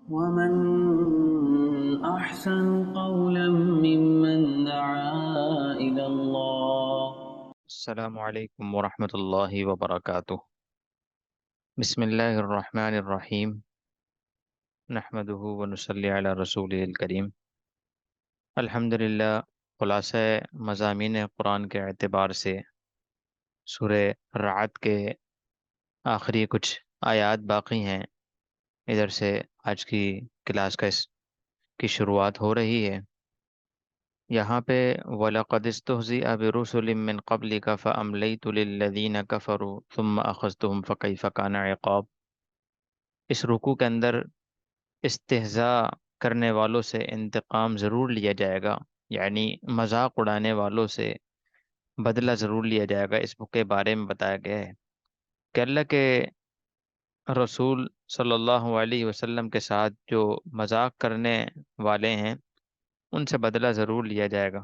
ومن أحسن قولا ممن دعا إلى الله. السلام علیکم ورحمۃ اللہ وبرکاتہ۔ بسم اللہ الرحمن الرحیم، نحمدہ ونصلی علی رسول الکریم۔ الحمد للہ۔ خلاصہ مضامین قرآن کے اعتبار سے سورہ رعد کے آخری کچھ آیات باقی ہیں، ادھر سے آج کی کلاس کی شروعات ہو رہی ہے۔ یہاں پہ وَلَقَدِ اسْتُهْزِئَ بِرُسُلٍ مِّن قَبْلِكَ فَأَمْلَيْتُ لِلَّذِينَ كَفَرُوا ثُمَّ أَخَذْتُهُمْ فَكَيْفَ كَانَ عِقَابِ۔ اس رکوع کے اندر استہزاء کرنے والوں سے انتقام ضرور لیا جائے گا، یعنی مذاق اڑانے والوں سے بدلہ ضرور لیا جائے گا۔ اس کے بارے میں بتایا گیا ہے کہ اللہ کے رسول صلی اللہ علیہ وسلم کے ساتھ جو مذاق کرنے والے ہیں ان سے بدلہ ضرور لیا جائے گا۔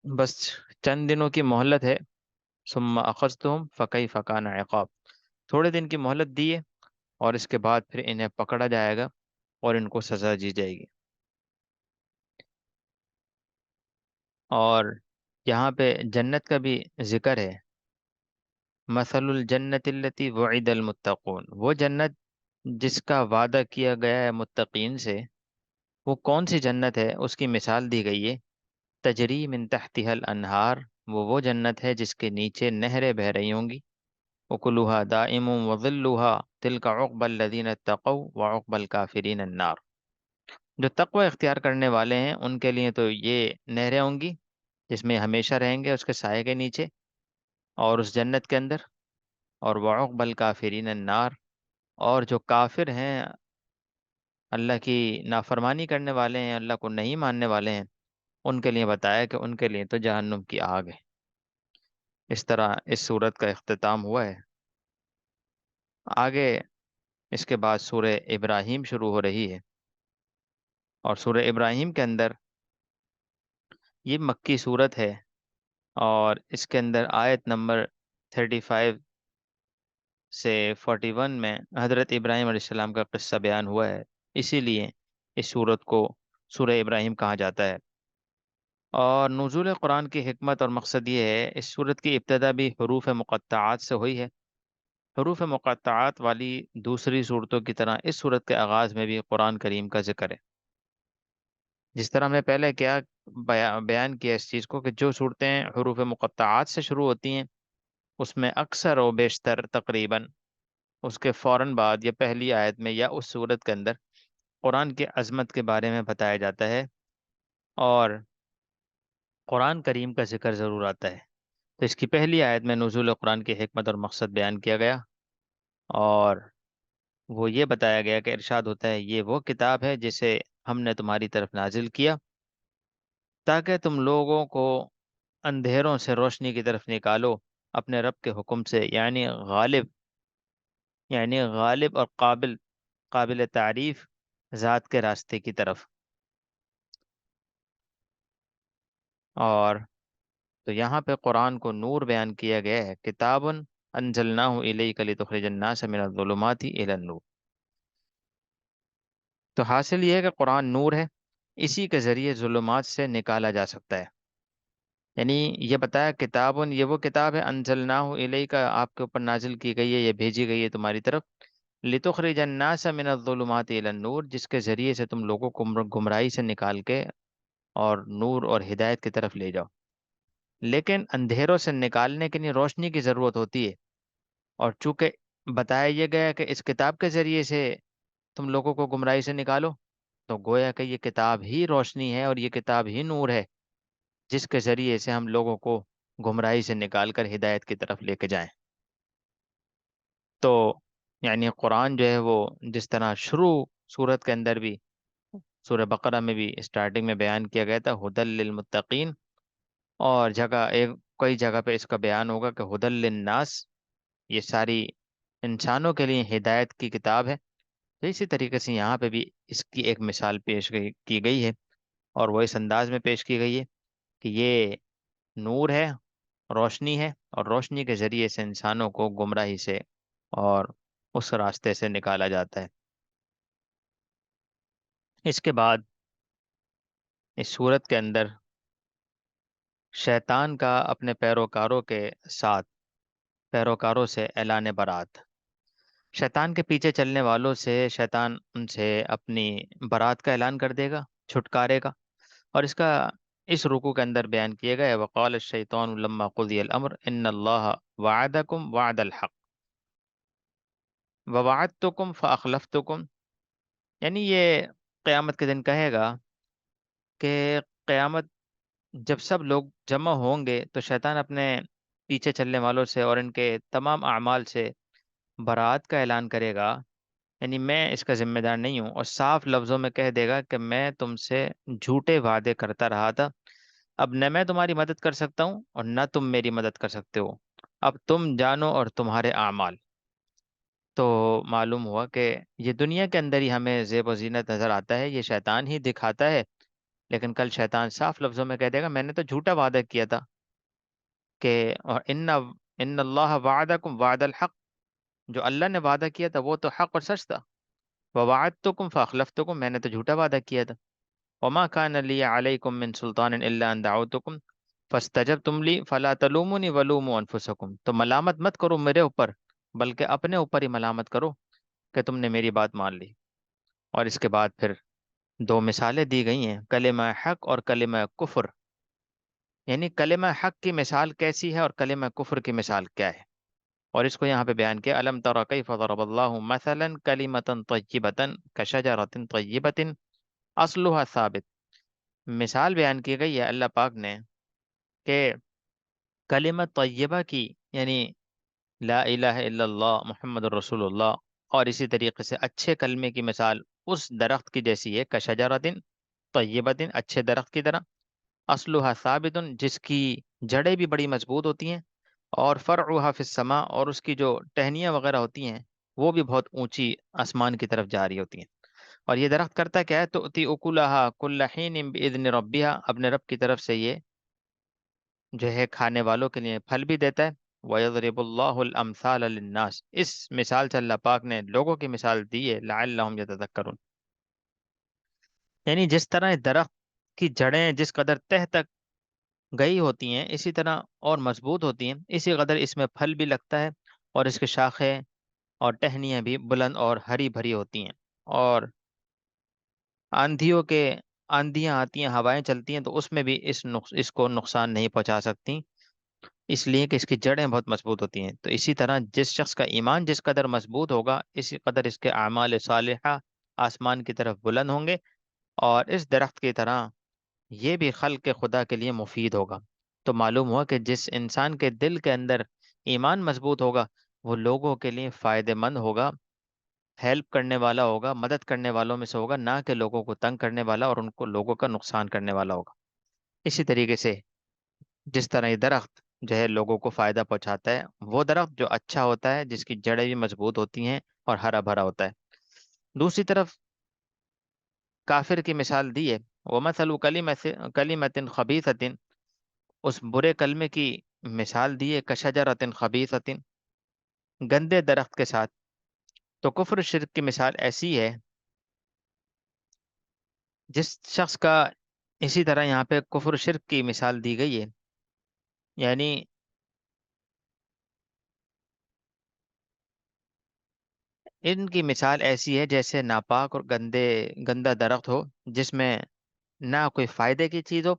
بس چند دنوں کی مہلت ہے۔ ثم اخذتهم فکیف کان عقاب، تھوڑے دن کی مہلت دی ہے اور اس کے بعد پھر انہیں پکڑا جائے گا اور ان کو سزا دی جائے گی۔ اور یہاں پہ جنت کا بھی ذکر ہے۔ مثل الجنت التي وعد المتقون، وہ جنت جس کا وعدہ کیا گیا ہے متقین سے، وہ کون سی جنت ہے؟ اس کی مثال دی گئی ہے، تجری من تحتها الانہار، وہ جنت ہے جس کے نیچے نہریں بہہ رہی ہوں گی، اکلوہا دائم وظلوہا تلک عقبى الذین اتقوا وعقبى الکافرین النار۔ جو تقوی اختیار کرنے والے ہیں ان کے لیے تو یہ نہریں ہوں گی جس میں ہمیشہ رہیں گے اس کے سائے کے نیچے اور اس جنت کے اندر، اور وعقبى الکافرین النار، اور جو کافر ہیں، اللہ کی نافرمانی کرنے والے ہیں، اللہ کو نہیں ماننے والے ہیں، ان کے لیے بتایا کہ ان کے لیے تو جہنم کی آگ ہے۔ اس طرح اس صورت کا اختتام ہوا ہے۔ آگے اس کے بعد سورہ ابراہیم شروع ہو رہی ہے، اور سورہ ابراہیم کے اندر یہ مکی صورت ہے، اور اس کے اندر آیت نمبر 35 سے 41 میں حضرت ابراہیم علیہ السلام کا قصہ بیان ہوا ہے، اسی لیے اس صورت کو سورہ ابراہیم کہا جاتا ہے۔ اور نزول قرآن کی حکمت اور مقصد یہ ہے، اس صورت کی ابتدا بھی حروف مقطعات سے ہوئی ہے۔ حروف مقطعات والی دوسری صورتوں کی طرح اس صورت کے آغاز میں بھی قرآن کریم کا ذکر ہے۔ جس طرح ہم نے پہلے کیا بیان کیا اس چیز کو کہ جو صورتیں حروف مقطعات سے شروع ہوتی ہیں اس میں اکثر و بیشتر تقریباً اس کے فوراً بعد یا پہلی آیت میں یا اس صورت کے اندر قرآن کی عظمت کے بارے میں بتایا جاتا ہے اور قرآن کریم کا ذکر ضرور آتا ہے۔ تو اس کی پہلی آیت میں نزول قرآن کی حکمت اور مقصد بیان کیا گیا، اور وہ یہ بتایا گیا کہ ارشاد ہوتا ہے یہ وہ کتاب ہے جسے ہم نے تمہاری طرف نازل کیا تاکہ تم لوگوں کو اندھیروں سے روشنی کی طرف نکالو اپنے رب کے حکم سے، یعنی غالب اور قابل تعریف ذات کے راستے کی طرف۔ اور تو یہاں پہ قرآن کو نور بیان کیا گیا ہے، کتاب انزلناہ الیک لتخرج الناس من الظلمات الی النور۔ تو حاصل یہ ہے کہ قرآن نور ہے، اسی کے ذریعے ظلمات سے نکالا جا سکتا ہے۔ یعنی یہ بتایا کتابن، یہ وہ کتاب ہے انزلناہ الیک، آپ کے اوپر نازل کی گئی ہے، یہ بھیجی گئی ہے تمہاری طرف، لتخرج الناس من الظلمات الی النور، جس کے ذریعے سے تم لوگوں کو گمراہی سے نکال کے اور نور اور ہدایت کی طرف لے جاؤ۔ لیکن اندھیروں سے نکالنے کے لیے روشنی کی ضرورت ہوتی ہے، اور چونکہ بتایا یہ گیا کہ اس کتاب کے ذریعے سے تم لوگوں کو گمراہی سے نکالو، تو گویا کہ یہ کتاب ہی روشنی ہے اور یہ کتاب ہی نور ہے جس کے ذریعے سے ہم لوگوں کو گمراہی سے نکال کر ہدایت کی طرف لے کے جائیں۔ تو یعنی قرآن جو ہے وہ جس طرح شروع صورت کے اندر بھی، سورہ بقرہ میں بھی اسٹارٹنگ میں بیان کیا گیا تھا ہدی للمتقین، اور کئی جگہ پہ اس کا بیان ہوگا کہ ہدی للناس، یہ ساری انسانوں کے لیے ہدایت کی کتاب ہے۔ تو اسی طریقے سے یہاں پہ بھی اس کی ایک مثال کی گئی ہے، اور وہ اس انداز میں پیش کی گئی ہے کہ یہ نور ہے، روشنی ہے، اور روشنی کے ذریعے سے انسانوں کو گمراہی سے اور اس راستے سے نکالا جاتا ہے۔ اس کے بعد اس صورت کے اندر شیطان کا اپنے پیروکاروں کے ساتھ، پیروکاروں سے اعلان برات، شیطان کے پیچھے چلنے والوں سے شیطان ان سے اپنی برات کا اعلان کر دے گا، چھٹکارے کا۔ اور اس کا اس رکوع کے اندر بیان کیا گیا ہے، وقال الشیطان لما قضی الامر ان اللہ وعدکم وعد الحق ووعدتکم فاخلفتکم، یعنی یہ قیامت کے دن کہے گا کہ قیامت جب سب لوگ جمع ہوں گے تو شیطان اپنے پیچھے چلنے والوں سے اور ان کے تمام اعمال سے برات کا اعلان کرے گا، یعنی میں اس کا ذمہ دار نہیں ہوں، اور صاف لفظوں میں کہہ دے گا کہ میں تم سے جھوٹے وعدے کرتا رہا تھا، اب نہ میں تمہاری مدد کر سکتا ہوں اور نہ تم میری مدد کر سکتے ہو، اب تم جانو اور تمہارے اعمال۔ تو معلوم ہوا کہ یہ دنیا کے اندر ہی ہمیں زیب و زینت نظر آتا ہے، یہ شیطان ہی دکھاتا ہے، لیکن کل شیطان صاف لفظوں میں کہہ دے گا میں نے تو جھوٹا وعدہ کیا تھا کہ اور ان اللہ وعدکم وعد الحق، جو اللہ نے وعدہ کیا تھا وہ تو حق اور سچ تھا، ووعدتکم فاخلفتکم، میں نے تو جھوٹا وعدہ کیا تھا، وما كان لي عليكم من سلطان الا ان دعوتكم فاستجبتم لي فلا تلوموني ولوموا انفسكم، تو ملامت مت کرو میرے اوپر بلکہ اپنے اوپر ہی ملامت کرو کہ تم نے میری بات مان لی۔ اور اس کے بعد پھر دو مثالیں دی گئی ہیں، کلمہ حق اور کلمہ کفر، یعنی کلمہ حق کی مثال کیسی ہے اور کلمہ کفر کی مثال کیا ہے، اور اس کو یہاں پہ بیان کیا الم تر کیف ضرب اللہ مثلا کلمۃ طیبۃ کشجرۃ طیبۃ اصلها ثابت، مثال بیان کی گئی ہے اللہ پاک نے کہ کلمہ طیبہ کی، یعنی لا الہ الا اللہ محمد الرسول اللہ، اور اسی طریقے سے اچھے کلمے کی مثال اس درخت کی جیسی ہے، کشجرۃ طیبۃ، اچھے درخت کی طرح، اصلها ثابت، جس کی جڑیں بھی بڑی مضبوط ہوتی ہیں، اور فرعها فی السماء، اور اس کی جو ٹہنیاں وغیرہ ہوتی ہیں وہ بھی بہت اونچی آسمان کی طرف جا رہی ہوتی ہیں۔ اور یہ درخت کرتا کیا ہے، تؤتی اکلها کل حین باذن ربها، اپنے رب کی طرف سے یہ جو ہے کھانے والوں کے لیے پھل بھی دیتا ہے، وَيَضْرِبُ اللَّهُ الْأَمْثَالَ لِلنَّاسِ، اس مثال سے اللہ پاک نے لوگوں کی مثال دی ہے، لَعَلَّهُمْ يَتَذَكَّرُونَ، یعنی جس طرح درخت کی جڑیں جس قدر تہ تک گئی ہوتی ہیں اسی طرح اور مضبوط ہوتی ہیں، اسی قدر اس میں پھل بھی لگتا ہے، اور اس کے شاخیں اور ٹہنیاں بھی بلند اور ہری بھری ہوتی ہیں، اور آندھیوں کے آندھیاں آتی ہیں، ہوائیں چلتی ہیں تو اس میں بھی اس کو نقصان نہیں پہنچا سکتی، اس لیے کہ اس کی جڑیں بہت مضبوط ہوتی ہیں۔ تو اسی طرح جس شخص کا ایمان جس قدر مضبوط ہوگا اسی قدر اس کے اعمال صالحہ آسمان کی طرف بلند ہوں گے، اور اس درخت کی طرح یہ بھی خلق خدا کے لیے مفید ہوگا۔ تو معلوم ہوا کہ جس انسان کے دل کے اندر ایمان مضبوط ہوگا وہ لوگوں کے لیے فائدہ مند ہوگا، ہیلپ کرنے والا ہوگا، مدد کرنے والوں میں سے ہوگا، نہ کہ لوگوں کو تنگ کرنے والا اور ان کو لوگوں کا نقصان کرنے والا ہوگا۔ اسی طریقے سے جس طرح یہ درخت جو ہے لوگوں کو فائدہ پہنچاتا ہے، وہ درخت جو اچھا ہوتا ہے جس کی جڑیں بھی مضبوط ہوتی ہیں اور ہرا بھرا ہوتا ہے۔ دوسری طرف کافر کی مثال دی ہے، وَمَثَلُ كَلِمَةٍ خَبِيثَةٍ، اس برے کلمے کی مثال دی ہے، کشجرۃ خبیثۃ، گندے درخت کے ساتھ۔ تو کفر و شرک کی مثال ایسی ہے، جس شخص کا اسی طرح یہاں پہ کفر و شرک کی مثال دی گئی ہے، یعنی ان کی مثال ایسی ہے جیسے ناپاک اور گندا درخت ہو، جس میں نہ کوئی فائدے کی چیز ہو،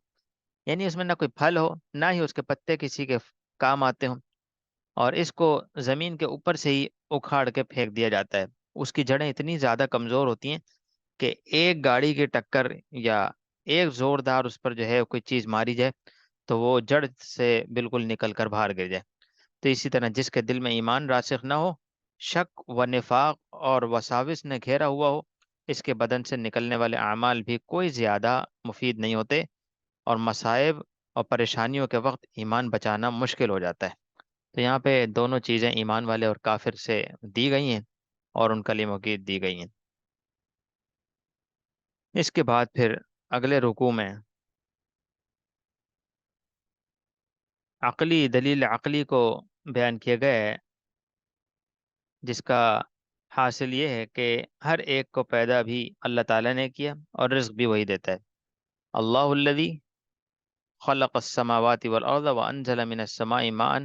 یعنی اس میں نہ کوئی پھل ہو، نہ ہی اس کے پتے کسی کے کام آتے ہوں، اور اس کو زمین کے اوپر سے ہی اکھاڑ کے پھینک دیا جاتا ہے۔ اس کی جڑیں اتنی زیادہ کمزور ہوتی ہیں کہ ایک گاڑی کی ٹکر یا ایک زوردار اس پر جو ہے کوئی چیز ماری جائے تو وہ جڑ سے بالکل نکل کر باہر گر جائے۔ تو اسی طرح جس کے دل میں ایمان راسخ نہ ہو، شک و نفاق اور وساوس نے گھیرا ہوا ہو، اس کے بدن سے نکلنے والے اعمال بھی کوئی زیادہ مفید نہیں ہوتے، اور مصائب اور پریشانیوں کے وقت ایمان بچانا مشکل ہو جاتا ہے۔ تو یہاں پہ دونوں چیزیں ایمان والے اور کافر سے دی گئی ہیں اور ان کلموں کی دی گئی ہیں۔ اس کے بعد پھر اگلے رکوع میں عقلی دلیل عقلی کو بیان کیا گیا ہے، جس کا حاصل یہ ہے کہ ہر ایک کو پیدا بھی اللہ تعالیٰ نے کیا اور رزق بھی وہی دیتا ہے۔ اللہ الذی خلق السماوات والارض وانزل من السماء ماء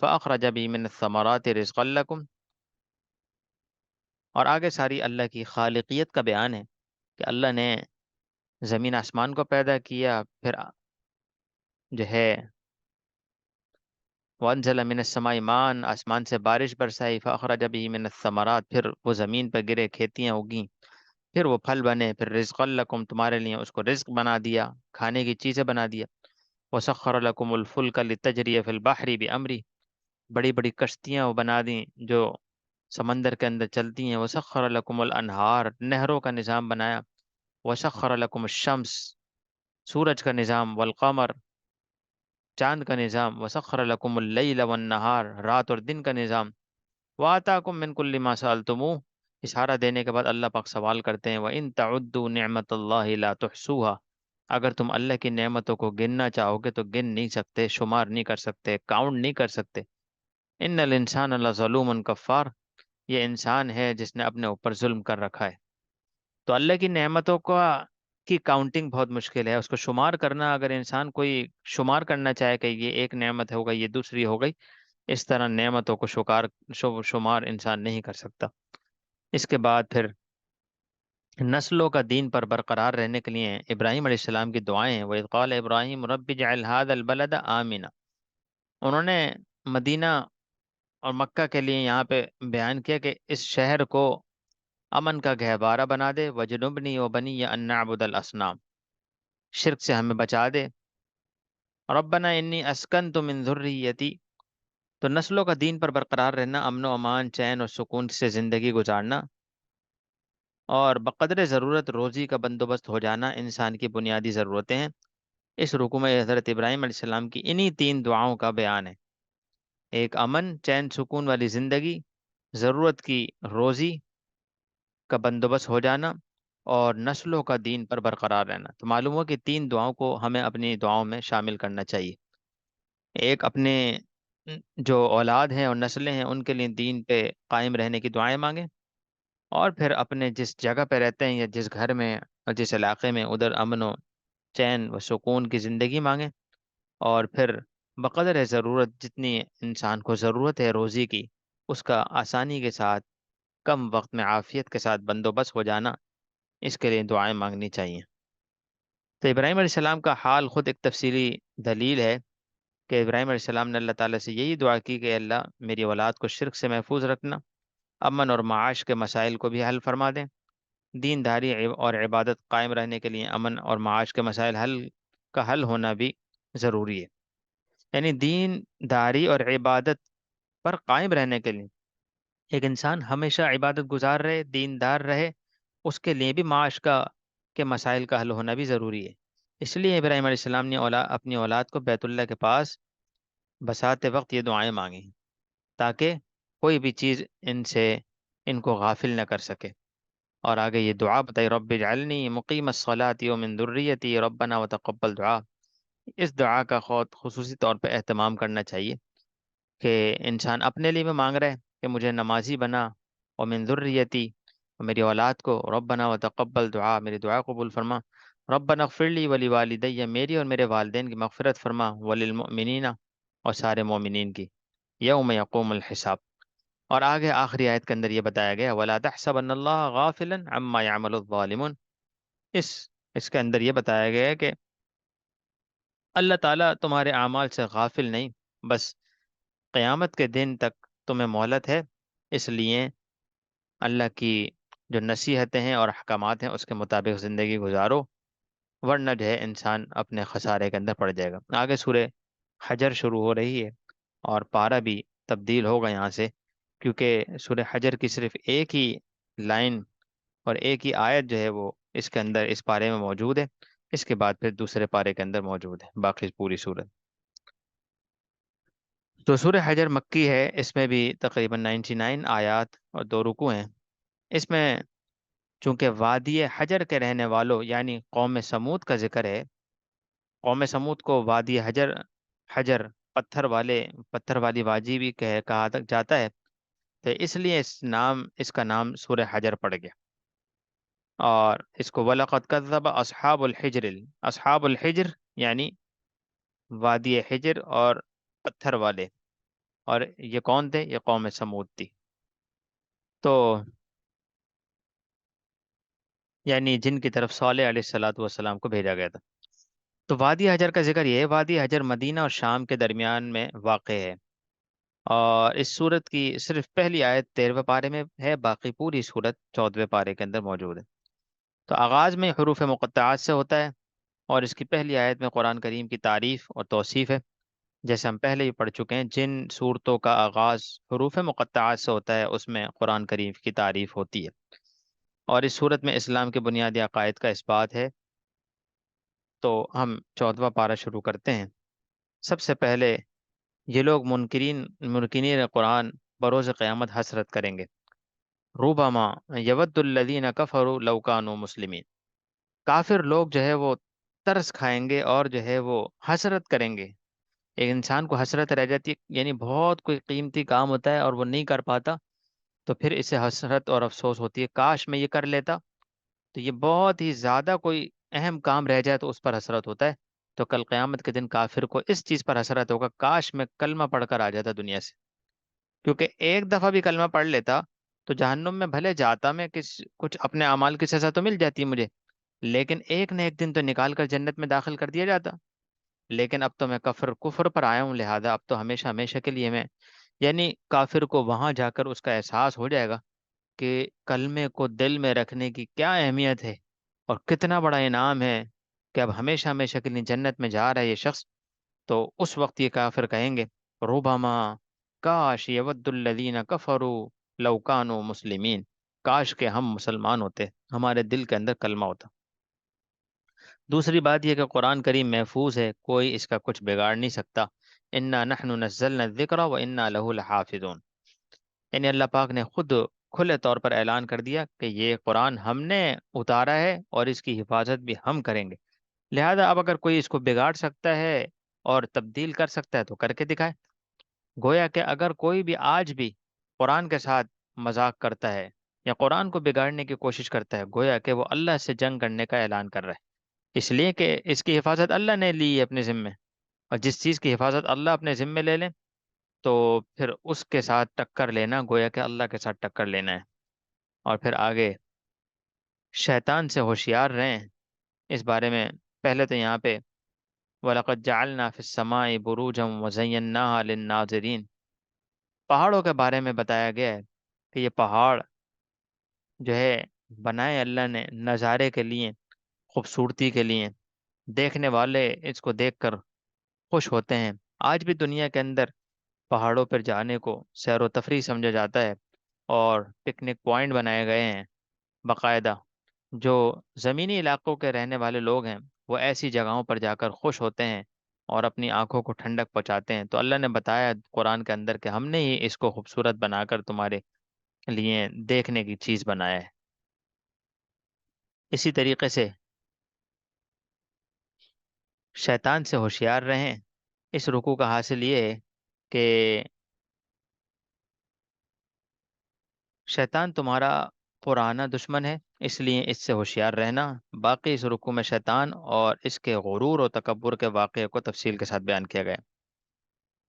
فاخرج به من الثمرات رزقا لكم۔ اور آگے ساری اللہ کی خالقیت کا بیان ہے کہ اللہ نے زمین آسمان کو پیدا کیا، پھر جو ہے وانزل من السماء ماء، آسمان سے بارش برسائی، فاخرج به من الثمرات، پھر وہ زمین پہ گرے، کھیتیاں اگیں، پھر وہ پھل بنے، پھر رزق لکم، تمہارے لیے اس کو رزق بنا دیا، کھانے کی چیزیں بنا دیا۔ وسخر لکم الفلک لتجری فی البحر بامری، بڑی بڑی کشتیاں وہ بنا دیں جو سمندر کے اندر چلتی ہیں۔ وسخر لکم الانہار، نہروں کا نظام بنایا۔ وسخر لکم الشمس، سورج کا نظام، والقمر، چاند کا نظام۔ وسخر لکم اللیل والنہار، رات اور دن کا نظام۔ وآتاکم من کل ما سألتموہ، اشارہ دینے کے بعد اللہ پاک سوال کرتے ہیں وَإِن تَعُدُّوا نِعْمَةَ اللَّهِ لَا تُحْصُوهَا، اگر تم اللہ کی نعمتوں کو گننا چاہو گے تو گن نہیں سکتے، شمار نہیں کر سکتے، کاؤنٹ نہیں کر سکتے۔ ان الانسان لظلوم کفار، یہ انسان ہے جس نے اپنے اوپر ظلم کر رکھا ہے۔ تو اللہ کی نعمتوں کی کاؤنٹنگ بہت مشکل ہے، اس کو شمار کرنا، اگر انسان کوئی شمار کرنا چاہے کہ یہ ایک نعمت ہو گئی، یہ دوسری ہو گئی، اس طرح نعمتوں کو شمار انسان نہیں کر سکتا۔ اس کے بعد پھر نسلوں کا دین پر برقرار رہنے کے لیے ابراہیم علیہ السلام کی دعائیں ہیں۔ وَإِذْ قَالَ إِبْرَاهِيمُ رَبِّ اجْعَلْ هَٰذَا الْبَلَدَ آمِنًا، انہوں نے مدینہ اور مکہ کے لیے یہاں پہ بیان کیا کہ اس شہر کو امن کا گہوارہ بنا دے، وَجْنُبْنِي وَبَنِيَّ أَن نَّعْبُدَ الْأَصْنَامَ، شرک سے ہمیں بچا دے۔ رَبَّنَا إِنِّي أَسْكَنْتُ مِن ذُرِّيَّتِي، تو نسلوں کا دین پر برقرار رہنا، امن و امان، چین اور سکون سے زندگی گزارنا، اور بقدر ضرورت روزی کا بندوبست ہو جانا انسان کی بنیادی ضرورتیں ہیں۔ اس رکوع میں حضرت ابراہیم علیہ السلام کی انہی تین دعاؤں کا بیان ہے: ایک امن چین سکون والی زندگی، ضرورت کی روزی کا بندوبست ہو جانا، اور نسلوں کا دین پر برقرار رہنا۔ تو معلوم ہو کہ تین دعاؤں کو ہمیں اپنی دعاؤں میں شامل کرنا چاہیے۔ ایک اپنے جو اولاد ہیں اور نسلیں ہیں ان کے لیے دین پہ قائم رہنے کی دعائیں مانگیں، اور پھر اپنے جس جگہ پہ رہتے ہیں یا جس گھر میں اور جس علاقے میں ادھر امن و چین و سکون کی زندگی مانگیں، اور پھر بقدر ضرورت جتنی انسان کو ضرورت ہے روزی کی، اس کا آسانی کے ساتھ کم وقت میں عافیت کے ساتھ بندوبست ہو جانا، اس کے لیے دعائیں مانگنی چاہیے۔ تو ابراہیم علیہ السلام کا حال خود ایک تفصیلی دلیل ہے کہ ابراہیم علیہ السلام نے اللہ تعالیٰ سے یہی دعا کی کہ اللہ میری اولاد کو شرک سے محفوظ رکھنا، امن اور معاش کے مسائل کو بھی حل فرما دیں، دینداری اور عبادت قائم رہنے کے لیے امن اور معاش کے مسائل کا حل ہونا بھی ضروری ہے۔ یعنی دین داری اور عبادت پر قائم رہنے کے لیے ایک انسان ہمیشہ عبادت گزار رہے، دیندار رہے، اس کے لیے بھی معاش کے مسائل کا حل ہونا بھی ضروری ہے۔ اس لیے ابراہیم علیہ السلام نے اپنی اولاد کو بیت اللہ کے پاس بساتے وقت یہ دعائیں مانگی تاکہ کوئی بھی چیز ان کو غافل نہ کر سکے۔ اور آگے یہ دعا بتائی، رب اجعلنی مقیم الصلاۃ ومن ذریتی ربنا وتقبل دعا۔ اس دعا کا خود خصوصی طور پہ اہتمام کرنا چاہیے کہ انسان اپنے لیے بھی مانگ رہے کہ مجھے نمازی بنا، اور من ذریتی، اور میری اولاد کو، ربنا وتقبل دعا، میری دعا قبول فرما، ربنا اغفر لی ولی والدی، میری اور میرے والدین کی مغفرت فرما، وللمؤمنین، اور سارے مومنین کی، یوم یقوم الحساب۔ اور آگے آخری آیت کے اندر یہ بتایا گیا وَلَا تَحْسَبَنَّ اللَّهَ غَافِلًا عَمَّا يَعْمَلُ الظَّالِمُونَ، اس اس کے اندر یہ بتایا گیا ہے کہ اللہ تعالیٰ تمہارے اعمال سے غافل نہیں، بس قیامت کے دن تک تمہیں مہلت ہے، اس لیے اللہ کی جو نصیحتیں ہیں اور احکامات ہیں اس کے مطابق زندگی گزارو، ورنہ جو ہے انسان اپنے خسارے کے اندر پڑ جائے گا۔ آگے سورہ حجر شروع ہو رہی ہے، اور پارہ بھی تبدیل ہوگا یہاں سے، کیونکہ سورہ حجر کی صرف ایک ہی لائن اور ایک ہی آیت جو ہے وہ اس کے اندر اس پارے میں موجود ہے، اس کے بعد پھر دوسرے پارے کے اندر موجود ہے باقی پوری سورت۔ تو سورہ حجر مکی ہے، اس میں بھی تقریباً 99 آیات اور 2 رکوع ہیں۔ اس میں چونکہ وادی حجر کے رہنے والوں یعنی قوم سمود کا ذکر ہے، قوم سمود کو وادی حجر، حجر پتھر والی وادی بھی کہا جاتا ہے، تو اس لیے اس کا نام سورہ حجر پڑ گیا۔ اور اس کو وَلَقَدْ كَذَّبَ أَصْحَابُ الْحِجْرِ، اصحاب الحجر یعنی وادی حجر اور پتھر والے، اور یہ کون تھے؟ یہ قوم سمود تھی، تو یعنی جن کی طرف صالح علیہ الصلاۃ والسلام کو بھیجا گیا تھا۔ تو وادی حجر کا ذکر یہ ہے، وادی حجر مدینہ اور شام کے درمیان میں واقع ہے، اور اس صورت کی صرف پہلی آیت 13ویں پارے میں ہے، باقی پوری صورت 14ویں پارے کے اندر موجود ہے۔ تو آغاز میں حروف مقطعات سے ہوتا ہے، اور اس کی پہلی آیت میں قرآن کریم کی تعریف اور توصیف ہے۔ جیسے ہم پہلے ہی پڑھ چکے ہیں، جن صورتوں کا آغاز حروف مقطعات سے ہوتا ہے اس میں قرآن کریم کی تعریف ہوتی ہے، اور اس صورت میں اسلام کے بنیادی عقائد کا اس بات ہے۔ تو ہم 14واں پارہ شروع کرتے ہیں۔ سب سے پہلے یہ لوگ منکرین قرآن بروز قیامت حسرت کریں گے۔ روبما یود الذین کفروا لو کانوا مسلمین، کافر لوگ جو ہے وہ ترس کھائیں گے اور جو ہے وہ حسرت کریں گے۔ ایک انسان کو حسرت رہ جاتی ہے، یعنی بہت کوئی قیمتی کام ہوتا ہے اور وہ نہیں کر پاتا، تو پھر اسے حسرت اور افسوس ہوتی ہے، کاش میں یہ کر لیتا۔ تو یہ بہت ہی زیادہ کوئی اہم کام رہ جائے تو اس پر حسرت ہوتا ہے۔ تو کل قیامت کے دن کافر کو اس چیز پر حسرت ہوگا، کاش میں کلمہ پڑھ کر آ جاتا دنیا سے، کیونکہ ایک دفعہ بھی کلمہ پڑھ لیتا تو جہنم میں بھلے جاتا میں کچھ اپنے اعمال کی سزا تو مل جاتی مجھے، لیکن ایک نہ ایک دن تو نکال کر جنت میں داخل کر دیا جاتا۔ لیکن اب تو میں کفر پر آیا ہوں، لہذا اب تو ہمیشہ ہمیشہ کے لیے میں، یعنی کافر کو وہاں جا کر اس کا احساس ہو جائے گا کہ کلمے کو دل میں رکھنے کی کیا اہمیت ہے، اور کتنا بڑا انعام ہے کہ اب ہمیشہ ہمیشہ کے لیے جنت میں جا رہا ہے یہ شخص۔ تو اس وقت یہ کافر کہیں گے، ربما، کاش، یود الذین کفروا لو کانوا مسلمین، کاش کہ ہم مسلمان ہوتے، ہمارے دل کے اندر کلمہ ہوتا۔ دوسری بات یہ کہ قرآن کریم محفوظ ہے، کوئی اس کا کچھ بگاڑ نہیں سکتا۔ انا نحن نزلنا الذکر و انا لہ لحافظون، یعنی اللہ پاک نے خود کھلے طور پر اعلان کر دیا کہ یہ قرآن ہم نے اتارا ہے اور اس کی حفاظت بھی ہم کریں گے۔ لہذا اب اگر کوئی اس کو بگاڑ سکتا ہے اور تبدیل کر سکتا ہے تو کر کے دکھائے۔ گویا کہ اگر کوئی بھی آج بھی قرآن کے ساتھ مذاق کرتا ہے یا قرآن کو بگاڑنے کی کوشش کرتا ہے، گویا کہ وہ اللہ سے جنگ کرنے کا اعلان کر رہا ہے، اس لیے کہ اس کی حفاظت اللہ نے لی ہے اپنے ذمے، اور جس چیز کی حفاظت اللہ اپنے ذمے لے لے تو پھر اس کے ساتھ ٹکر لینا گویا کہ اللہ کے ساتھ ٹکر لینا ہے۔ اور پھر آگے شیطان سے ہوشیار رہیں، اس بارے میں پہلے تو یہاں پہ وَلَقَدْ جَعَلْنَا فِي السَّمَاءِ بُرُوجًا وَزَيَّنَّاهَا لِلنَّاظِرِينَ، پہاڑوں کے بارے میں بتایا گیا ہے کہ یہ پہاڑ جو ہے بنائے اللہ نے نظارے کے لیے، خوبصورتی کے لیے، دیکھنے والے اس کو دیکھ کر خوش ہوتے ہیں۔ آج بھی دنیا کے اندر پہاڑوں پر جانے کو سیر و تفریح سمجھا جاتا ہے، اور پکنک پوائنٹ بنائے گئے ہیں باقاعدہ۔ جو زمینی علاقوں کے رہنے والے لوگ ہیں وہ ایسی جگہوں پر جا کر خوش ہوتے ہیں اور اپنی آنکھوں کو ٹھنڈک پہنچاتے ہیں۔ تو اللہ نے بتایا قرآن کے اندر کہ ہم نے ہی اس کو خوبصورت بنا کر تمہارے لیے دیکھنے کی چیز بنایا ہے۔ اسی طریقے سے شیطان سے ہوشیار رہیں، اس رکوع کا حاصل یہ ہے کہ شیطان تمہارا پرانا دشمن ہے، اس لیے اس سے ہوشیار رہنا۔ باقی اس رکوع میں شیطان اور اس کے غرور و تکبر کے واقعے کو تفصیل کے ساتھ بیان کیا گیا ہے۔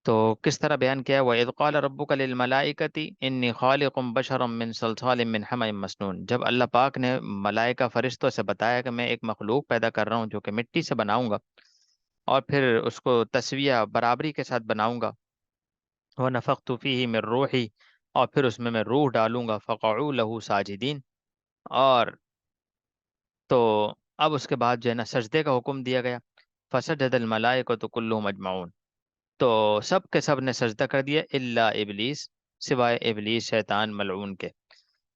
تو کس طرح بیان کیا ہے؟ وَإِذْ قَالَ رَبُّكَ لِلْمَلَائِكَةِ إِنِّي خَالِقٌ بَشَرًا مِّن صَلْصَالٍ مِّنْ حَمَإٍ مَّسْنُونٍ، جب اللہ پاک نے ملائکہ فرشتوں سے بتایا کہ میں ایک مخلوق پیدا کر رہا ہوں جو کہ مٹی سے بناؤں گا، اور پھر اس کو تسویہ برابری کے ساتھ بناؤں گا، وَنَفَخْتُ فِيهِ مِن رُوحِي، اور پھر اس میں روح ڈالوں گا، فَقَعُوا لَهُ ساجدین، اور تو اب اس کے بعد جو ہے نا سجدے کا حکم دیا گیا، فَسَجَدَ الْمَلَائِكَةُ كُلُّهُمْ أَجْمَعُونَ، تو سب کے سب نے سجدہ کر دیا الا ابلیس، سوائے ابلیس شیطان ملعون کے۔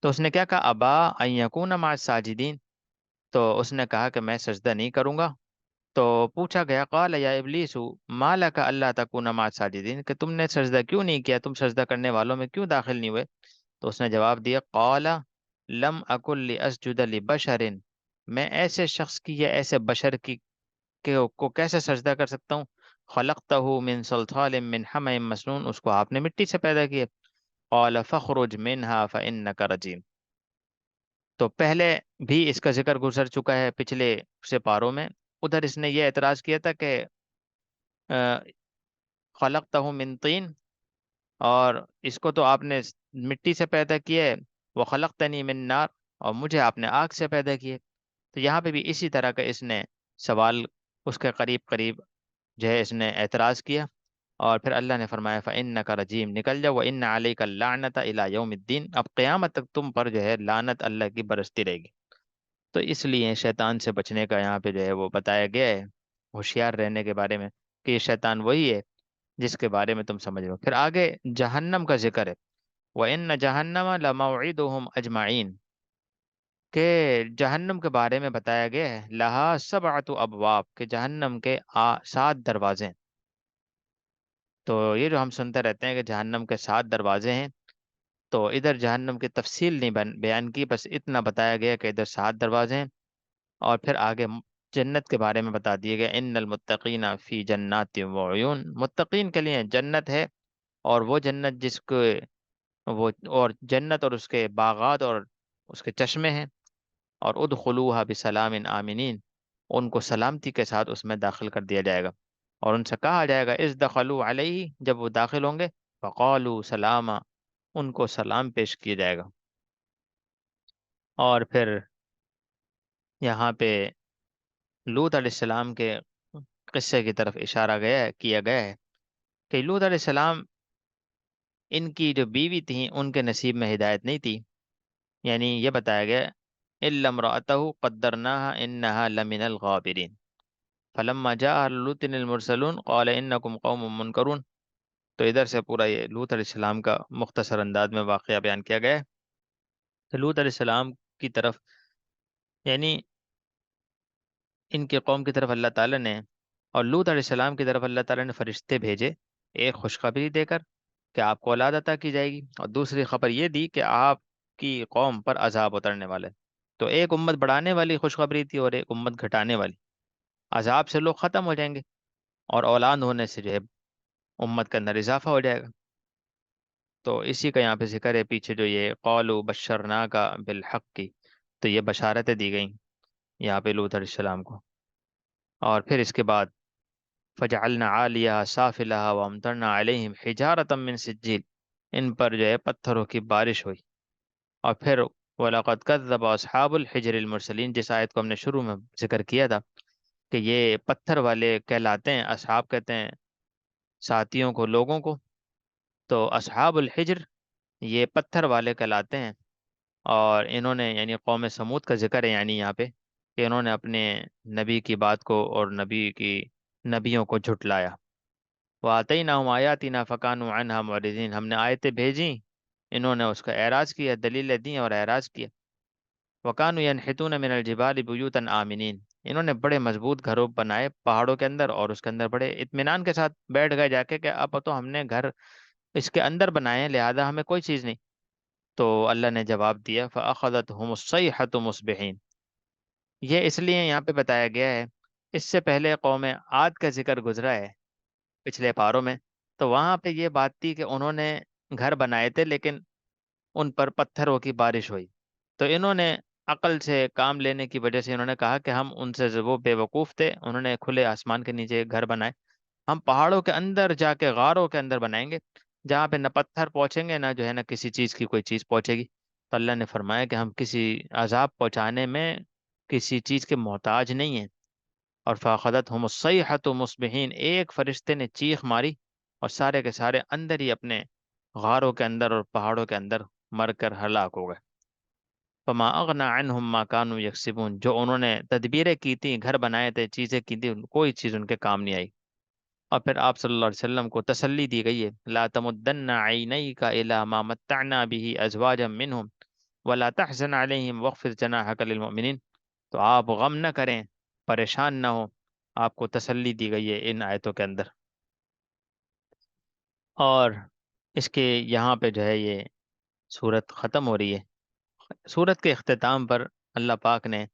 تو اس نے کیا کہا؟ ابا ان یکون مع الساجدین، تو اس نے کہا کہ میں سجدہ نہیں کروں گا۔ تو پوچھا گیا قال یا ابلیس ما لک الا تکون مع الساجدین، کہ تم نے سجدہ کیوں نہیں کیا، تم سجدہ کرنے والوں میں کیوں داخل نہیں ہوئے؟ تو اس نے جواب دیا قال لم اکن لاسجد لبشر، میں ایسے شخص کی یا ایسے بشر کی کو کیسے سجدہ کر سکتا ہوں؟ خلقتہ من صلصال من حمأ مسنون، اس کو آپ نے مٹی سے پیدا کیا، قال فخرج منها فإنك رجيم۔ تو پہلے بھی اس کا ذکر گزر چکا ہے پچھلے سے پاروں میں۔ ادھر اس نے یہ اعتراض کیا تھا کہ خلقتہ من طین، اور اس کو تو آپ نے مٹی سے پیدا کیا ہے، وہ خلقتنی من نار، اور مجھے آپ نے آگ سے پیدا کیا ہے۔ تو یہاں پہ بھی اسی طرح کا اس نے سوال اس کے قریب قریب جو ہے اس نے اعتراض کیا، اور پھر اللہ نے فرمایا فَإِنَّكَ رجیم، نکل جاؤ، وَإِنَّ عَلَيْكَ اللَّعْنَةَ إِلَى يَوْمِ الدِّينِ، اب قیامت تک تم پر جو ہے لعنت اللہ کی برستی رہے گی۔ تو اس لیے شیطان سے بچنے کا یہاں پہ جو ہے وہ بتایا گیا ہے، ہوشیار رہنے کے بارے میں، کہ یہ شیطان وہی ہے جس کے بارے میں تم سمجھ رہے ہو۔ پھر آگے جہنم کا ذکر ہے، وَإِنَّ جَهَنَّمَ لَمَوْعِدُهُمْ أَجْمَعِينَ، کہ جہنم کے بارے میں بتایا گیا ہے لہا سبعۃ ابواب، کہ جہنم کے 7 دروازے ہیں۔ تو یہ جو ہم سنتے رہتے ہیں کہ جہنم کے 7 دروازے ہیں، تو ادھر جہنم کی تفصیل نہیں بیان کی، بس اتنا بتایا گیا کہ ادھر 7 دروازے ہیں، اور پھر آگے جنت کے بارے میں بتا دیا گیا ان المتقین فی جنات و عیون، متقین کے لیے جنت ہے، اور وہ جنت جس کو وہ، اور جنت اور اس کے باغات اور اس کے چشمے ہیں، اور ادخلوها بسلام آمنین، ان کو سلامتی کے ساتھ اس میں داخل کر دیا جائے گا، اور ان سے کہا جائے گا اذ دخلوا علیہ، جب وہ داخل ہوں گے، فقالوا سلاما، ان کو سلام پیش کیا جائے گا۔ اور پھر یہاں پہ لوط علیہ السلام کے قصے کی طرف اشارہ کیا گیا ہے کہ لوط علیہ السلام، ان کی جو بیوی تھیں ان کے نصیب میں ہدایت نہیں تھی، یعنی یہ بتایا گیا الا امرأته قدرناها انها لمن الغابرین فلما جاء لوط المرسلون قال انکم قوم منکرون۔ تو ادھر سے پورا یہ لوط علیہ السلام کا مختصر انداز میں واقعہ بیان کیا گیا ہے کہ لوط علیہ السلام کی طرف، یعنی ان کے قوم کی طرف اللہ تعالیٰ نے، اور لوط علیہ السلام کی طرف اللہ تعالیٰ نے فرشتے بھیجے، ایک خوشخبری دے کر کہ آپ کو اولاد عطا کی جائے گی، اور دوسری خبر یہ دی کہ آپ کی قوم پر عذاب اترنے والا ہے۔ تو ایک امت بڑھانے والی خوشخبری تھی اور ایک امت گھٹانے والی، عذاب سے لوگ ختم ہو جائیں گے، اور اولاد ہونے سے جو ہے امت کے اندر اضافہ ہو جائے گا۔ تو اسی کا یہاں پہ ذکر ہے پیچھے، جو یہ قولوا بشرناک بالحق کی، تو یہ بشارتیں دی گئیں یہاں پہ لوط علیہ السلام کو۔ اور پھر اس کے بعد فجعلنا عالیہا سافلہا وامطرنا علیہم حجارۃ من سجیل، ان پر جو ہے پتھروں کی بارش ہوئی۔ اور پھر وَلَقَدْ كَذَّبَ أَصْحَابُ الْحِجْرِ الْمُرْسَلِينَ، جس آیت کو ہم نے شروع میں ذکر کیا تھا کہ یہ پتھر والے کہلاتے ہیں، اصحاب کہتے ہیں ساتھیوں کو، لوگوں کو، تو اصحاب الحجر یہ پتھر والے کہلاتے ہیں، اور انہوں نے، یعنی قوم سمود کا ذکر ہے یعنی یہاں پہ، کہ انہوں نے اپنے نبی کی بات کو اور نبیوں کو جھٹلایا۔ وَآتَيْنَاهُمْ آيَاتِنَا فَكَانُوا عَنْهَا مُعْرِضِينَ، ہم نے آیتیں بھیجیں، انہوں نے اس کا اعراض کیا، دلیلیں دیں اور اعراض کیا۔ وَكَانُوا يَنْحِتُونَ مِنَ الْجِبَالِ بُيُوتًا آمِنِينَ، انہوں نے بڑے مضبوط گھروں بنائے پہاڑوں کے اندر، اور اس کے اندر بڑے اطمینان کے ساتھ بیٹھ گئے جا کے کہ اب تو ہم نے گھر اس کے اندر بنائے ہیں، لہذا ہمیں کوئی چیز نہیں۔ تو اللہ نے جواب دیا فَأَخَذَتْهُمُ الصَّيْحَةُ مُصْبِحِينَ، یہ اس لیے یہاں پہ بتایا گیا ہے، اس سے پہلے قوم عاد کا ذکر گزرا ہے پچھلے پاروں میں، تو وہاں پہ یہ بات تھی کہ انہوں نے گھر بنائے تھے لیکن ان پر پتھروں کی بارش ہوئی، تو انہوں نے عقل سے کام لینے کی وجہ سے انہوں نے کہا کہ ہم ان سے وہ بے وقوف تھے، انہوں نے کھلے آسمان کے نیچے گھر بنائے، ہم پہاڑوں کے اندر جا کے غاروں کے اندر بنائیں گے، جہاں پہ نہ پتھر پہنچیں گے نہ جو ہے نہ کسی چیز کی کوئی چیز پہنچے گی۔ تو اللہ نے فرمایا کہ ہم کسی عذاب پہنچانے میں کسی چیز کے محتاج نہیں ہیں۔ اور فاخذتهم الصیحۃ مصبحین، ایک فرشتے نے چیخ ماری اور سارے کے سارے اندر ہی اپنے غاروں کے اندر اور پہاڑوں کے اندر مر کر ہلاک ہو گئے۔ فما اغنى عنهم ما كانوا یکسبون، جو انہوں نے تدبیریں کی تھیں، گھر بنائے تھے، چیزیں کی تھیں، کوئی چیز ان کے کام نہیں آئی۔ اور پھر آپ صلی اللہ علیہ وسلم کو تسلی دی گئی ہے لا تمدن عینیک الی ما متعنا به ازواجا منهم ولا تحزن علیہم واخفض جناحک للمؤمنین، تو آپ غم نہ کریں، پریشان نہ ہو، آپ کو تسلی دی گئی ہے ان آیتوں کے اندر۔ اور اس کے یہاں پہ جو ہے یہ صورت ختم ہو رہی ہے۔ صورت کے اختتام پر اللہ پاک نے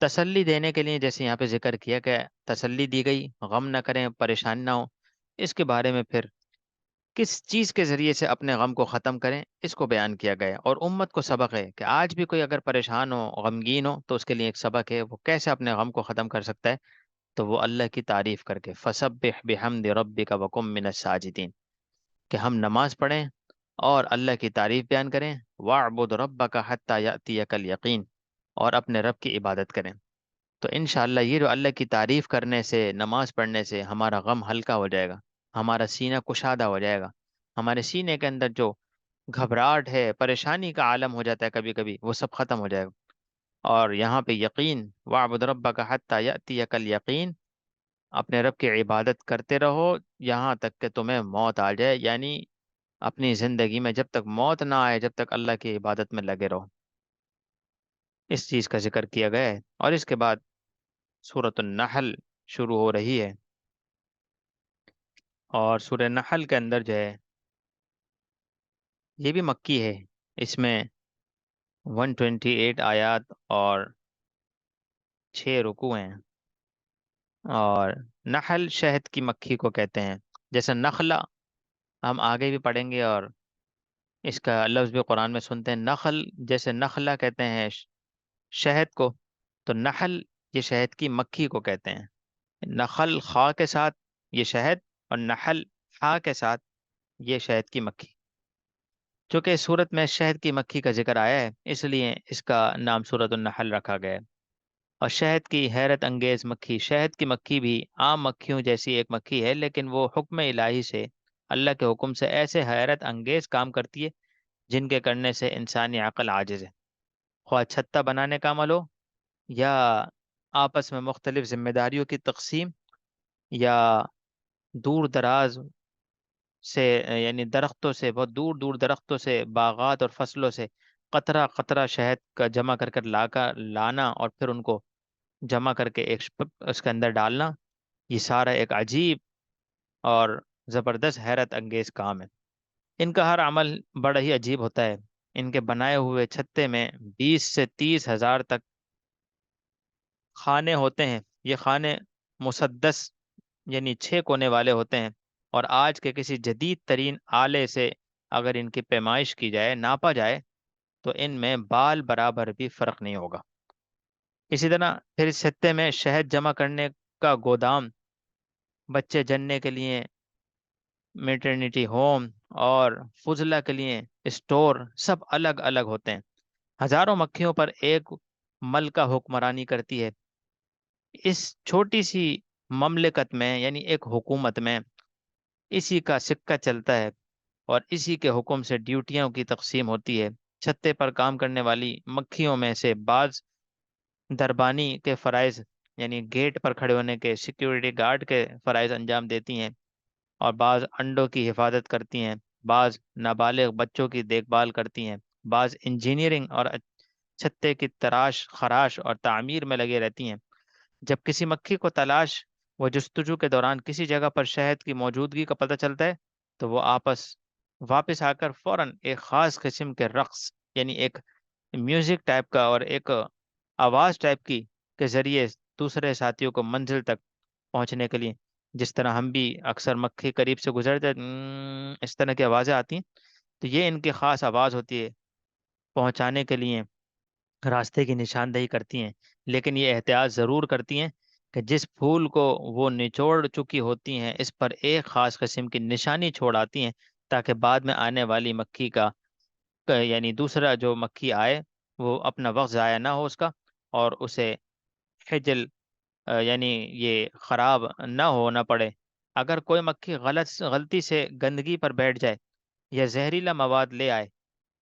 تسلی دینے کے لیے، جیسے یہاں پہ ذکر کیا کہ تسلی دی گئی، غم نہ کریں، پریشان نہ ہو، اس کے بارے میں پھر کس چیز کے ذریعے سے اپنے غم کو ختم کریں، اس کو بیان کیا گیا ہے۔ اور امت کو سبق ہے کہ آج بھی کوئی اگر پریشان ہو، غمگین ہو، تو اس کے لیے ایک سبق ہے، وہ کیسے اپنے غم کو ختم کر سکتا ہے؟ تو وہ اللہ کی تعریف کر کے، فسبح بحمد ربک وکم من الساجدین، کہ ہم نماز پڑھیں اور اللہ کی تعریف بیان کریں، وَاعْبُدْ رَبَّكَ حَتَّى يَأْتِيَكَ الْيَقِينُ، اور اپنے رب کی عبادت کریں۔ تو انشاءاللہ یہ جو اللہ کی تعریف کرنے سے، نماز پڑھنے سے ہمارا غم ہلکا ہو جائے گا، ہمارا سینہ کشادہ ہو جائے گا، ہمارے سینے کے اندر جو گھبراہٹ ہے، پریشانی کا عالم ہو جاتا ہے کبھی کبھی، وہ سب ختم ہو جائے گا۔ اور یہاں پہ یقین، وَاعْبُدْ رَبَّكَ حَتَّى يَأْتِيَكَ الْيَقِينُ، اپنے رب کی عبادت کرتے رہو یہاں تک کہ تمہیں موت آ جائے، یعنی اپنی زندگی میں جب تک موت نہ آئے، جب تک اللہ کی عبادت میں لگے رہو۔ اس چیز کا ذکر کیا گیا ہے، اور اس کے بعد سورۃ النحل شروع ہو رہی ہے، اور سورہ نحل کے اندر جو ہے یہ بھی مکی ہے، اس میں 128 آیات اور 6 رکوع ہیں۔ اور نحل شہد کی مکھی کو کہتے ہیں، جیسے نخلا ہم آگے بھی پڑھیں گے، اور اس کا لفظ بھی قرآن میں سنتے ہیں، نخل جیسے نخلا کہتے ہیں شہد کو، تو نحل یہ شہد کی مکھی کو کہتے ہیں۔ نخل خا کے ساتھ یہ شہد، اور نحل ہا کے ساتھ یہ شہد کی مکھی۔ چونکہ اس صورت میں شہد کی مکھی کا ذکر آیا ہے، اس لیے اس کا نام سورۃ النحل رکھا گیا ہے۔ اور شہد کی حیرت انگیز مکھی، شہد کی مکھی بھی عام مکھیوں جیسی ایک مکھی ہے، لیکن وہ حکم الہی سے، اللہ کے حکم سے ایسے حیرت انگیز کام کرتی ہے جن کے کرنے سے انسانی عقل عاجز ہے، خواہ چھتہ بنانے کا عمل ہو، یا آپس میں مختلف ذمہ داریوں کی تقسیم، یا دور دراز سے یعنی درختوں سے، بہت دور دور درختوں سے، باغات اور فصلوں سے قطرہ قطرہ شہد کا جمع کر کر لانا، اور پھر ان کو جمع کر کے اس کے اندر ڈالنا، یہ سارا ایک عجیب اور زبردست حیرت انگیز کام ہے۔ ان کا ہر عمل بڑا ہی عجیب ہوتا ہے۔ ان کے بنائے ہوئے چھتے میں 20 سے 30 ہزار تک خانے ہوتے ہیں۔ یہ خانے مسدس یعنی 6 کونے والے ہوتے ہیں، اور آج کے کسی جدید ترین آلے سے اگر ان کی پیمائش کی جائے، ناپا جائے، تو ان میں بال برابر بھی فرق نہیں ہوگا۔ اسی طرح پھر اس خطے میں شہد جمع کرنے کا گودام، بچے جننے کے لیے میٹرنیٹی ہوم، اور فضلہ کے لیے اسٹور، سب الگ الگ ہوتے ہیں۔ ہزاروں مکھیوں پر ایک ملکہ حکمرانی کرتی ہے۔ اس چھوٹی سی مملکت میں، یعنی ایک حکومت میں، اسی کا سکہ چلتا ہے، اور اسی کے حکم سے ڈیوٹیوں کی تقسیم ہوتی ہے۔ چھتے پر کام کرنے والی مکھیوں میں سے بعض دربانی کے فرائض، یعنی گیٹ پر کھڑے ہونے کے سیکیورٹی گارڈ کے فرائض انجام دیتی ہیں، اور بعض انڈوں کی حفاظت کرتی ہیں، بعض نابالغ بچوں کی دیکھ بھال کرتی ہیں، بعض انجینئرنگ اور چھتے کی تراش خراش اور تعمیر میں لگے رہتی ہیں۔ جب کسی مکھی کو تلاش و جستجو کے دوران کسی جگہ پر شہد کی موجودگی کا پتہ چلتا ہے، تو وہ واپس آ کر فوراً ایک خاص قسم کے رقص، یعنی ایک میوزک ٹائپ کا اور ایک آواز ٹائپ کی کے ذریعے دوسرے ساتھیوں کو منزل تک پہنچنے کے لیے، جس طرح ہم بھی اکثر مکھی قریب سے گزرتے اس طرح کی آوازیں آتی ہیں، تو یہ ان کی خاص آواز ہوتی ہے، پہنچانے کے لیے راستے کی نشاندہی کرتی ہیں۔ لیکن یہ احتیاط ضرور کرتی ہیں کہ جس پھول کو وہ نچوڑ چکی ہوتی ہیں، اس پر ایک خاص قسم کی نشانی چھوڑ آتی ہیں، تاکہ بعد میں آنے والی مکھی یعنی دوسرا جو مکھی آئے، وہ اپنا وقت ضائع نہ ہو اس کا، اور اسے حجل یعنی یہ خراب نہ پڑے۔ اگر کوئی مکھی غلطی سے گندگی پر بیٹھ جائے یا زہریلا مواد لے آئے،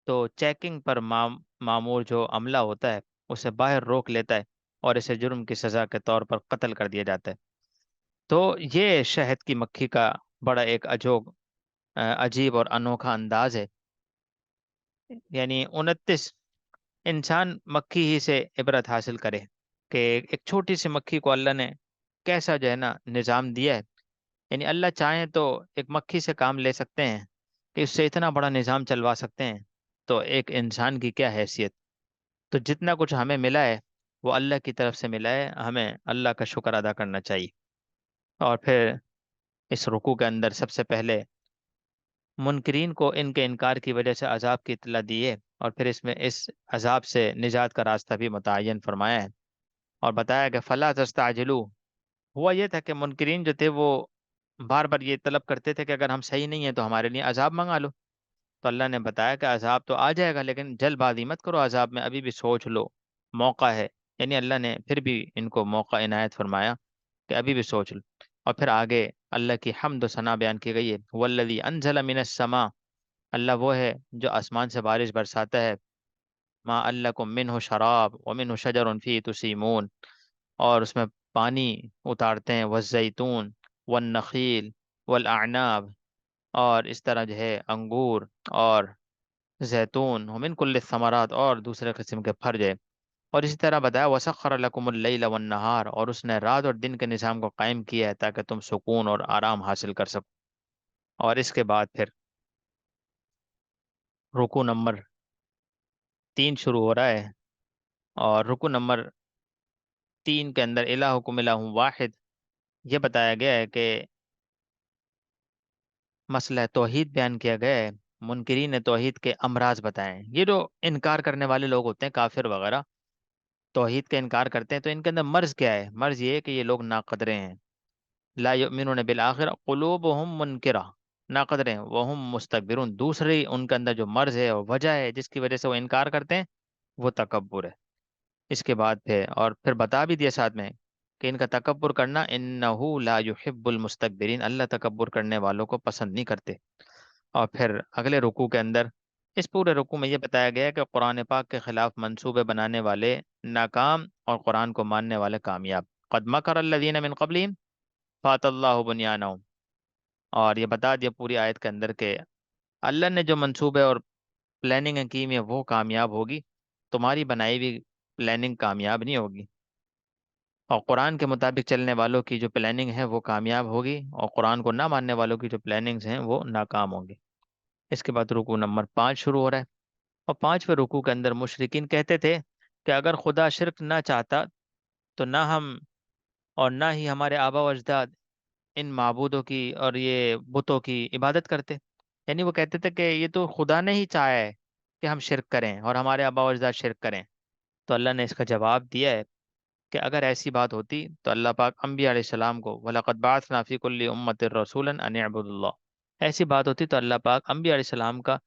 تو چیکنگ پر معمور جو عملہ ہوتا ہے اسے باہر روک لیتا ہے، اور اسے جرم کی سزا کے طور پر قتل کر دیا جاتا ہے۔ تو یہ شہد کی مکھی کا بڑا ایک عجیب اور انوکھا انداز ہے۔ یعنی 29 انسان مکھی ہی سے عبرت حاصل کرے کہ ایک چھوٹی سی مکھی کو اللہ نے کیسا جو ہے نا نظام دیا ہے۔ یعنی اللہ چاہیں تو ایک مکھی سے کام لے سکتے ہیں، کہ اس سے اتنا بڑا نظام چلوا سکتے ہیں، تو ایک انسان کی کیا حیثیت؟ تو جتنا کچھ ہمیں ملا ہے وہ اللہ کی طرف سے ملا ہے، ہمیں اللہ کا شکر ادا کرنا چاہیے۔ اور پھر اس رکوع کے اندر سب سے پہلے منکرین کو ان کے انکار کی وجہ سے عذاب کی اطلاع دی ہے، اور پھر اس میں اس عذاب سے نجات کا راستہ بھی متعین فرمایا ہے، اور بتایا کہ فلا تستعجلوا. ہوا یہ تھا کہ منکرین جو تھے وہ بار بار یہ طلب کرتے تھے کہ اگر ہم صحیح نہیں ہیں تو ہمارے لیے عذاب منگا لو. تو اللہ نے بتایا کہ عذاب تو آ جائے گا، لیکن جلد بازی مت کرو عذاب میں، ابھی بھی سوچ لو، موقع ہے. یعنی اللہ نے پھر بھی ان کو موقع عنایت فرمایا کہ ابھی بھی سوچ لو. اور پھر آگے اللہ کی حمد و ثنا بیان کی گئی ہے. والذی انزل من السماء، اللہ وہ ہے جو آسمان سے بارش برساتا ہے. ما لکم منہ شراب ومنہ شجر فی تسیمون، اور اس میں پانی اتارتے ہیں. والزیتون والنخیل والاعناب، اور اس طرح جو ہے انگور اور زیتون. ومن کل الثمرات، اور دوسرے قسم کے پھل ہے. اور اسی طرح بتایا وسخر لکم اللیل والنہار، اور اس نے رات اور دن کے نظام کو قائم کیا ہے تاکہ تم سکون اور آرام حاصل کر سکو. اور اس کے بعد پھر رکو نمبر 3 شروع ہو رہا ہے، اور رکو نمبر 3 کے اندر الہکم الہ واحد، یہ بتایا گیا ہے کہ مسئلہ توحید بیان کیا گیا ہے. منکرین توحید کے امراض بتائے ہیں. یہ جو انکار کرنے والے لوگ ہوتے ہیں کافر وغیرہ، توحید کا انکار کرتے ہیں، تو ان کے اندر مرض کیا ہے؟ مرض یہ ہے کہ یہ لوگ ناقدرے ہیں. لا یؤمنون بالآخرہ قلوبہم منکرہ، ناقدرے ہیں. وہم مستکبرون، دوسری ان کے اندر جو مرض ہے اور وجہ ہے جس کی وجہ سے وہ انکار کرتے ہیں، وہ تکبر ہے. اس کے بعد پھر اور پھر بتا بھی دیا ساتھ میں کہ ان کا تکبر کرنا انہو لا یحب المستکبرین، اللہ تکبر کرنے والوں کو پسند نہیں کرتے. اور پھر اگلے رکوع کے اندر، اس پورے رکوع میں یہ بتایا گیا ہے کہ قرآن پاک کے خلاف منصوبے بنانے والے ناکام اور قرآن کو ماننے والے کامیاب. قد مکر الذین من قبلہم فات اللہ بنیانہم. اور یہ بتا دیا پوری آیت کے اندر کہ اللہ نے جو منصوبے اور پلاننگ کی میں وہ کامیاب ہوگی، تمہاری بنائی ہوئی پلاننگ کامیاب نہیں ہوگی. اور قرآن کے مطابق چلنے والوں کی جو پلاننگ ہے وہ کامیاب ہوگی، اور قرآن کو نہ ماننے والوں کی جو پلاننگز ہیں وہ ناکام ہوں گی. اس کے بعد رکوع نمبر 5 شروع ہو رہا ہے. اور 5ویں رکوع کے اندر مشرکین کہتے تھے کہ اگر خدا شرک نہ چاہتا تو نہ ہم اور نہ ہی ہمارے آبا و اجداد ان معبودوں کی اور یہ بتوں کی عبادت کرتے. یعنی وہ کہتے تھے کہ یہ تو خدا نے ہی چاہا ہے کہ ہم شرک کریں اور ہمارے آبا و اجداد شرک کریں. تو اللہ نے اس کا جواب دیا ہے کہ اگر ایسی بات ہوتی تو اللہ پاک انبیاء علیہ السلام کو وَلَقَدْ بَعَثْنَا فِي كُلِّ أُمَّةٍ رَسُولًا أَنِ اعْبُدُوا اللَّهَ، ایسی بات ہوتی تو اللہ پاک انبیاء علیہ السلام کا